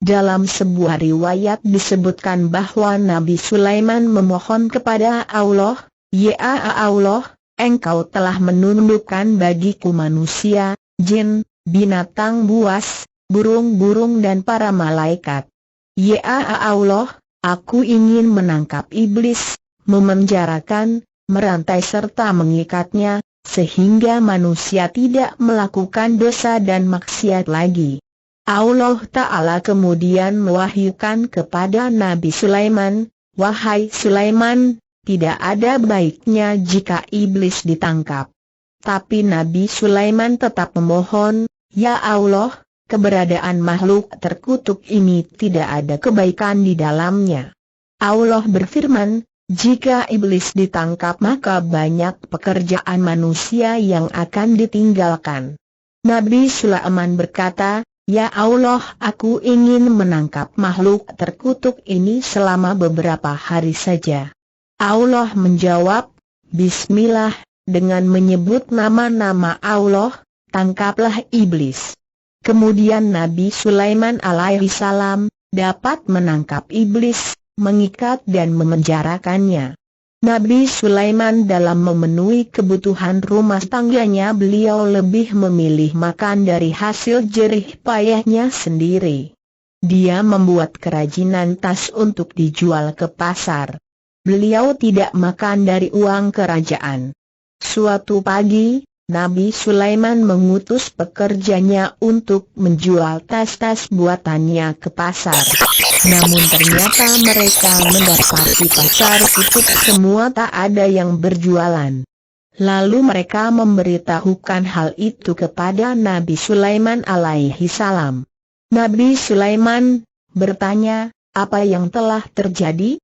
Dalam sebuah riwayat disebutkan bahwa Nabi Sulaiman memohon kepada Allah, "Ya Allah, Engkau telah menundukkan bagiku manusia, jin, binatang buas, burung-burung dan para malaikat. Ya Allah, aku ingin menangkap iblis, memenjarakan, merantai serta mengikatnya, sehingga manusia tidak melakukan dosa dan maksiat lagi." Allah Ta'ala kemudian mewahyukan kepada Nabi Sulaiman, "Wahai Sulaiman, tidak ada baiknya jika iblis ditangkap." Tapi Nabi Sulaiman tetap memohon, "Ya Allah, keberadaan makhluk terkutuk ini tidak ada kebaikan di dalamnya." Allah berfirman, "Jika iblis ditangkap maka banyak pekerjaan manusia yang akan ditinggalkan." Nabi Sulaiman berkata, "Ya Allah, aku ingin menangkap makhluk terkutuk ini selama beberapa hari saja." Allah menjawab, "Bismillah," dengan menyebut nama-nama Allah, tangkaplah iblis. Kemudian Nabi Sulaiman alaihissalam dapat menangkap iblis, mengikat dan memenjarakannya. Nabi Sulaiman dalam memenuhi kebutuhan rumah tangganya beliau lebih memilih makan dari hasil jerih payahnya sendiri. Dia membuat kerajinan tas untuk dijual ke pasar. Beliau tidak makan dari uang kerajaan. Suatu pagi, Nabi Sulaiman mengutus pekerjanya untuk menjual tas-tas buatannya ke pasar. Namun ternyata mereka mendapati pasar tutup semua, tak ada yang berjualan. Lalu mereka memberitahukan hal itu kepada Nabi Sulaiman alaihissalam. Nabi Sulaiman bertanya, "Apa yang telah terjadi?"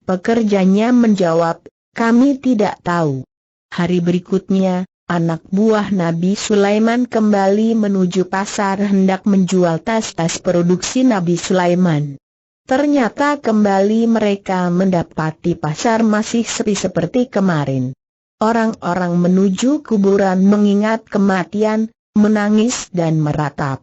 Pekerjanya menjawab, "Kami tidak tahu." Hari berikutnya, anak buah Nabi Sulaiman kembali menuju pasar hendak menjual tas-tas produksi Nabi Sulaiman. Ternyata kembali mereka mendapati pasar masih sepi seperti kemarin. Orang-orang menuju kuburan mengingat kematian, menangis dan meratap.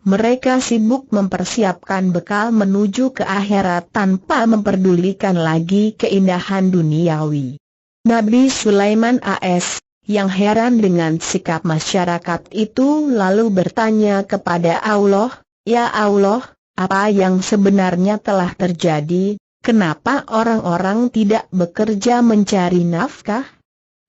Mereka sibuk mempersiapkan bekal menuju ke akhirat tanpa memperdulikan lagi keindahan duniawi. Nabi Sulaiman AS yang heran dengan sikap masyarakat itu lalu bertanya kepada Allah, "Ya Allah, apa yang sebenarnya telah terjadi? Kenapa orang-orang tidak bekerja mencari nafkah?"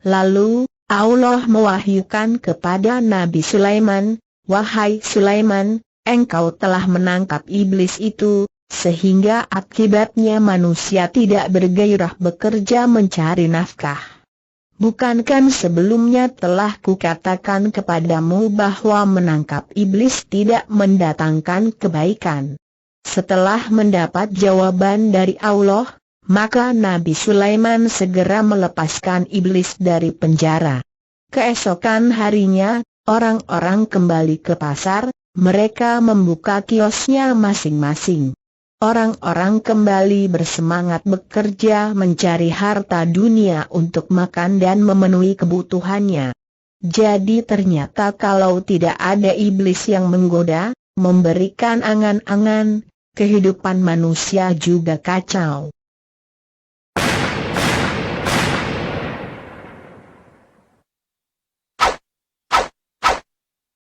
Lalu Allah mewahyukan kepada Nabi Sulaiman, "Wahai Sulaiman, engkau telah menangkap iblis itu, sehingga akibatnya manusia tidak bergairah bekerja mencari nafkah. Bukankah sebelumnya telah kukatakan kepadamu bahwa menangkap iblis tidak mendatangkan kebaikan?" Setelah mendapat jawaban dari Allah, maka Nabi Sulaiman segera melepaskan iblis dari penjara. Keesokan harinya, orang-orang kembali ke pasar, mereka membuka kiosnya masing-masing. Orang-orang kembali bersemangat bekerja mencari harta dunia untuk makan dan memenuhi kebutuhannya. Jadi ternyata kalau tidak ada iblis yang menggoda, memberikan angan-angan, kehidupan manusia juga kacau.